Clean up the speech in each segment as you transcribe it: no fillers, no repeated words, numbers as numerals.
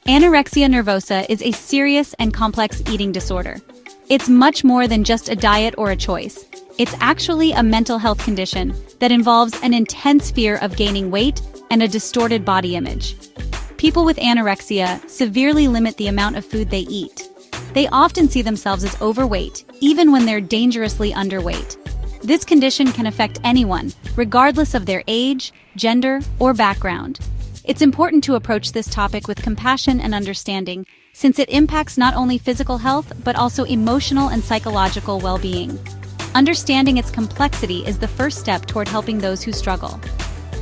Anorexia nervosa is a serious and complex eating disorder. It's much more than just a diet or a choice. It's actually a mental health condition that involves an intense fear of gaining weight and a distorted body image. People with anorexia severely limit the amount of food they eat. They often see themselves as overweight, even when they're dangerously underweight. This condition can affect anyone, regardless of their age, gender, or background. It's important to approach this topic with compassion and understanding, since it impacts not only physical health but also emotional and psychological well-being. Understanding its complexity is the first step toward helping those who struggle.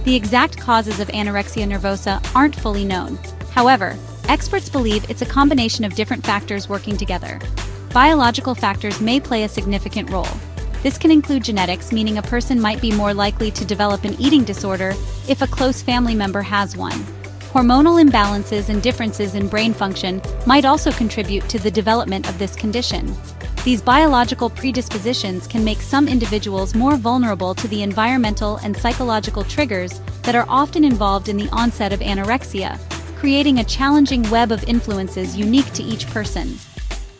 The exact causes of anorexia nervosa aren't fully known. However, experts believe it's a combination of different factors working together. Biological factors may play a significant role. This can include genetics, meaning a person might be more likely to develop an eating disorder if a close family member has one. Hormonal imbalances and differences in brain function might also contribute to the development of this condition. These biological predispositions can make some individuals more vulnerable to the environmental and psychological triggers that are often involved in the onset of anorexia, creating a challenging web of influences unique to each person.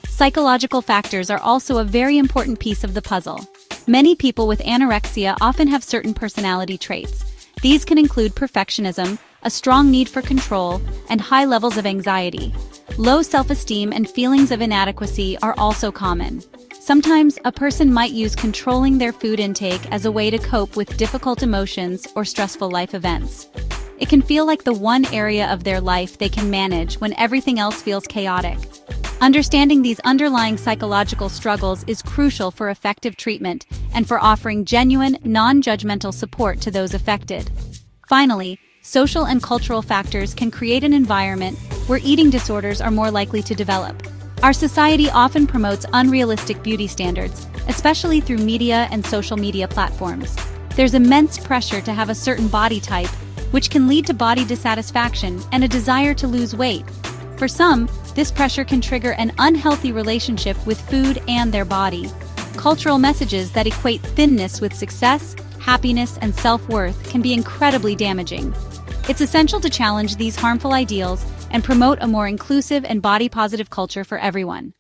Psychological factors are also a very important piece of the puzzle. Many people with anorexia often have certain personality traits. These can include perfectionism, a strong need for control, and high levels of anxiety. Low self-esteem and feelings of inadequacy are also common. Sometimes, a person might use controlling their food intake as a way to cope with difficult emotions or stressful life events. It can feel like the one area of their life they can manage when everything else feels chaotic. Understanding these underlying psychological struggles is crucial for effective treatment and for offering genuine, non-judgmental support to those affected. Finally, social and cultural factors can create an environment where eating disorders are more likely to develop. Our society often promotes unrealistic beauty standards, especially through media and social media platforms. There's immense pressure to have a certain body type, which can lead to body dissatisfaction and a desire to lose weight. For some, this pressure can trigger an unhealthy relationship with food and their body. Cultural messages that equate thinness with success, happiness, and self-worth can be incredibly damaging. It's essential to challenge these harmful ideals and promote a more inclusive and body-positive culture for everyone.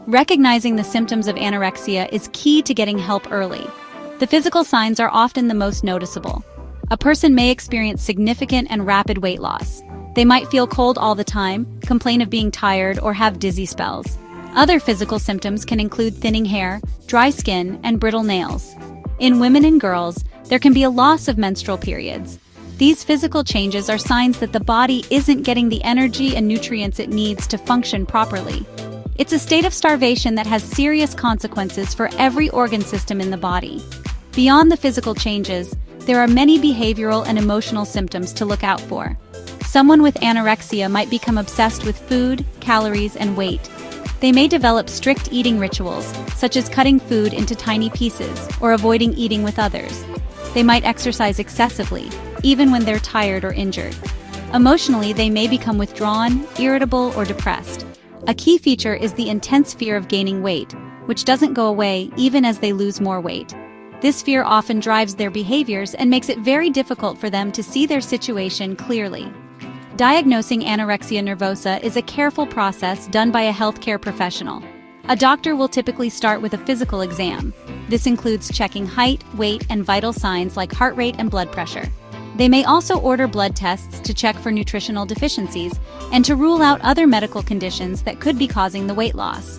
Recognizing the symptoms of anorexia is key to getting help early. The physical signs are often the most noticeable. A person may experience significant and rapid weight loss. They might feel cold all the time, complain of being tired, or have dizzy spells. Other physical symptoms can include thinning hair, dry skin, and brittle nails. In women and girls, there can be a loss of menstrual periods. These physical changes are signs that the body isn't getting the energy and nutrients it needs to function properly. It's a state of starvation that has serious consequences for every organ system in the body. Beyond the physical changes, there are many behavioral and emotional symptoms to look out for. Someone with anorexia might become obsessed with food, calories, and weight. They may develop strict eating rituals, such as cutting food into tiny pieces or avoiding eating with others. They might exercise excessively, even when they're tired or injured. Emotionally, they may become withdrawn, irritable, or depressed. A key feature is the intense fear of gaining weight, which doesn't go away even as they lose more weight. This fear often drives their behaviors and makes it very difficult for them to see their situation clearly. Diagnosing anorexia nervosa is a careful process done by a healthcare professional. A doctor will typically start with a physical exam. This includes checking height, weight, and vital signs like heart rate and blood pressure. They may also order blood tests to check for nutritional deficiencies and to rule out other medical conditions that could be causing the weight loss.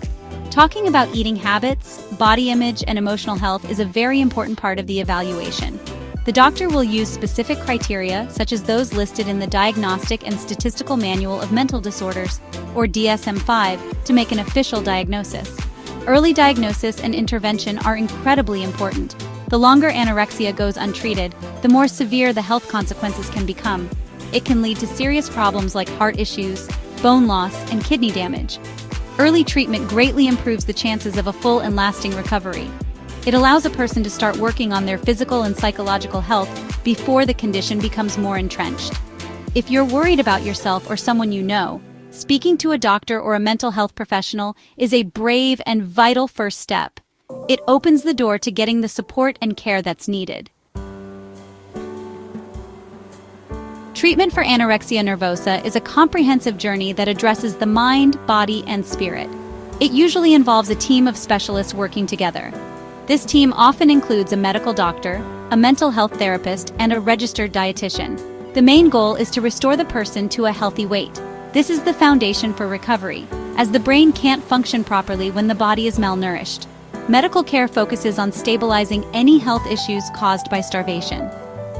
Talking about eating habits, body image, and emotional health is a very important part of the evaluation. The doctor will use specific criteria, such as those listed in the Diagnostic and Statistical Manual of Mental Disorders, or DSM-5, to make an official diagnosis. Early diagnosis and intervention are incredibly important. The longer anorexia goes untreated, the more severe the health consequences can become. It can lead to serious problems like heart issues, bone loss, and kidney damage. Early treatment greatly improves the chances of a full and lasting recovery. It allows a person to start working on their physical and psychological health before the condition becomes more entrenched. If you're worried about yourself or someone you know, speaking to a doctor or a mental health professional is a brave and vital first step. It opens the door to getting the support and care that's needed. Treatment for anorexia nervosa is a comprehensive journey that addresses the mind, body, and spirit. It usually involves a team of specialists working together. This team often includes a medical doctor, a mental health therapist, and a registered dietitian. The main goal is to restore the person to a healthy weight. This is the foundation for recovery, as the brain can't function properly when the body is malnourished. Medical care focuses on stabilizing any health issues caused by starvation.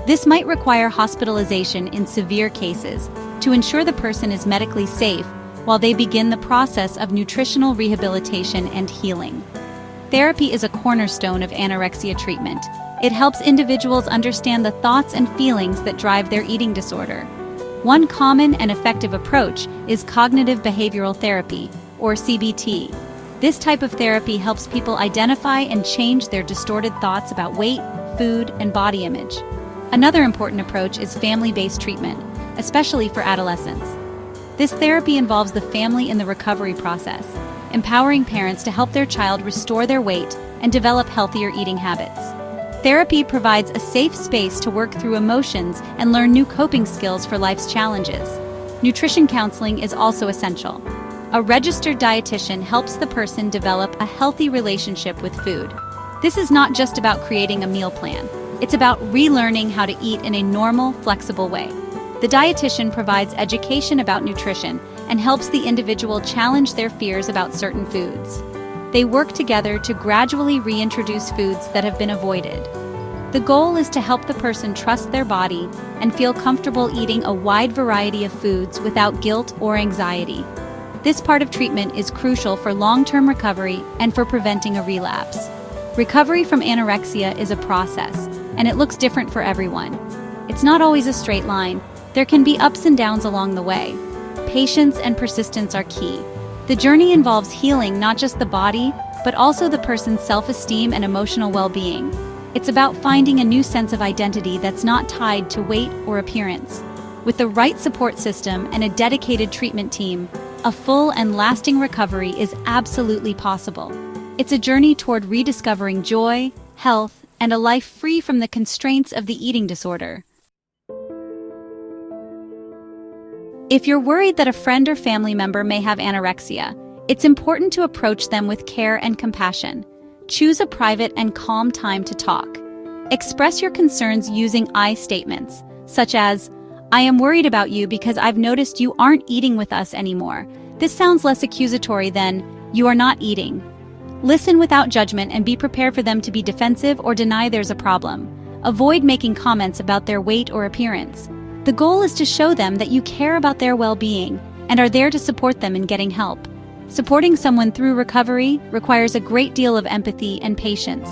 This might require hospitalization in severe cases to ensure the person is medically safe while they begin the process of nutritional rehabilitation and healing. Therapy is a cornerstone of anorexia treatment. It helps individuals understand the thoughts and feelings that drive their eating disorder. One common and effective approach is cognitive behavioral therapy, or CBT. This type of therapy helps people identify and change their distorted thoughts about weight, food, and body image. Another important approach is family-based treatment, especially for adolescents. This therapy involves the family in the recovery process, empowering parents to help their child restore their weight and develop healthier eating habits. Therapy provides a safe space to work through emotions and learn new coping skills for life's challenges. Nutrition counseling is also essential. A registered dietitian helps the person develop a healthy relationship with food. This is not just about creating a meal plan. It's about relearning how to eat in a normal, flexible way. The dietitian provides education about nutrition and helps the individual challenge their fears about certain foods. They work together to gradually reintroduce foods that have been avoided. The goal is to help the person trust their body and feel comfortable eating a wide variety of foods without guilt or anxiety. This part of treatment is crucial for long-term recovery and for preventing a relapse. Recovery from anorexia is a process, and it looks different for everyone. It's not always a straight line. There can be ups and downs along the way. Patience and persistence are key. The journey involves healing not just the body, but also the person's self-esteem and emotional well-being. It's about finding a new sense of identity that's not tied to weight or appearance. With the right support system and a dedicated treatment team, a full and lasting recovery is absolutely possible. It's a journey toward rediscovering joy, health, and a life free from the constraints of the eating disorder. If you're worried that a friend or family member may have anorexia, it's important to approach them with care and compassion. Choose a private and calm time to talk. Express your concerns using I statements, such as, "I am worried about you because I've noticed you aren't eating with us anymore." This sounds less accusatory than, "You are not eating." Listen without judgment and be prepared for them to be defensive or deny there's a problem. Avoid making comments about their weight or appearance. The goal is to show them that you care about their well-being and are there to support them in getting help. Supporting someone through recovery requires a great deal of empathy and patience.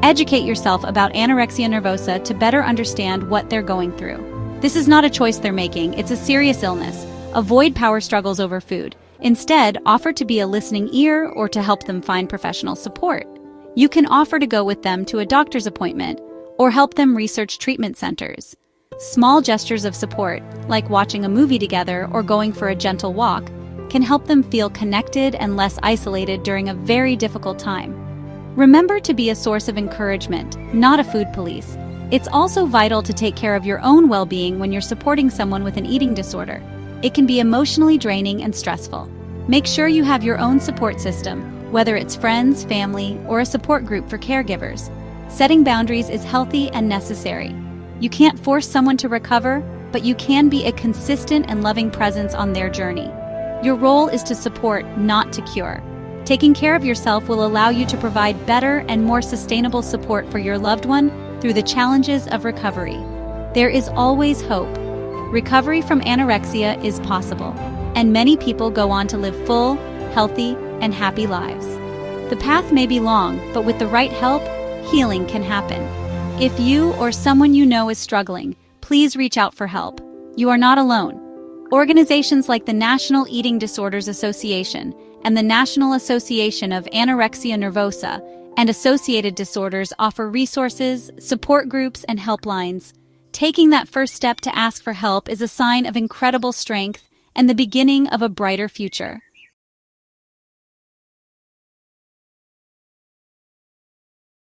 Educate yourself about anorexia nervosa to better understand what they're going through. This is not a choice they're making, it's a serious illness. Avoid power struggles over food. Instead, offer to be a listening ear or to help them find professional support. You can offer to go with them to a doctor's appointment or help them research treatment centers. Small gestures of support, like watching a movie together or going for a gentle walk, can help them feel connected and less isolated during a very difficult time. Remember to be a source of encouragement, not a food police. It's also vital to take care of your own well-being when you're supporting someone with an eating disorder. It can be emotionally draining and stressful. Make sure you have your own support system, whether it's friends, family, or a support group for caregivers. Setting boundaries is healthy and necessary. You can't force someone to recover, but you can be a consistent and loving presence on their journey. Your role is to support, not to cure. Taking care of yourself will allow you to provide better and more sustainable support for your loved one through the challenges of recovery. There is always hope. Recovery from anorexia is possible, and many people go on to live full, healthy, and happy lives. The path may be long, but with the right help, healing can happen. If you or someone you know is struggling, please reach out for help. You are not alone. Organizations like the National Eating Disorders Association and the National Association of Anorexia Nervosa and Associated Disorders offer resources, support groups, and helplines. Taking that first step to ask for help is a sign of incredible strength and the beginning of a brighter future.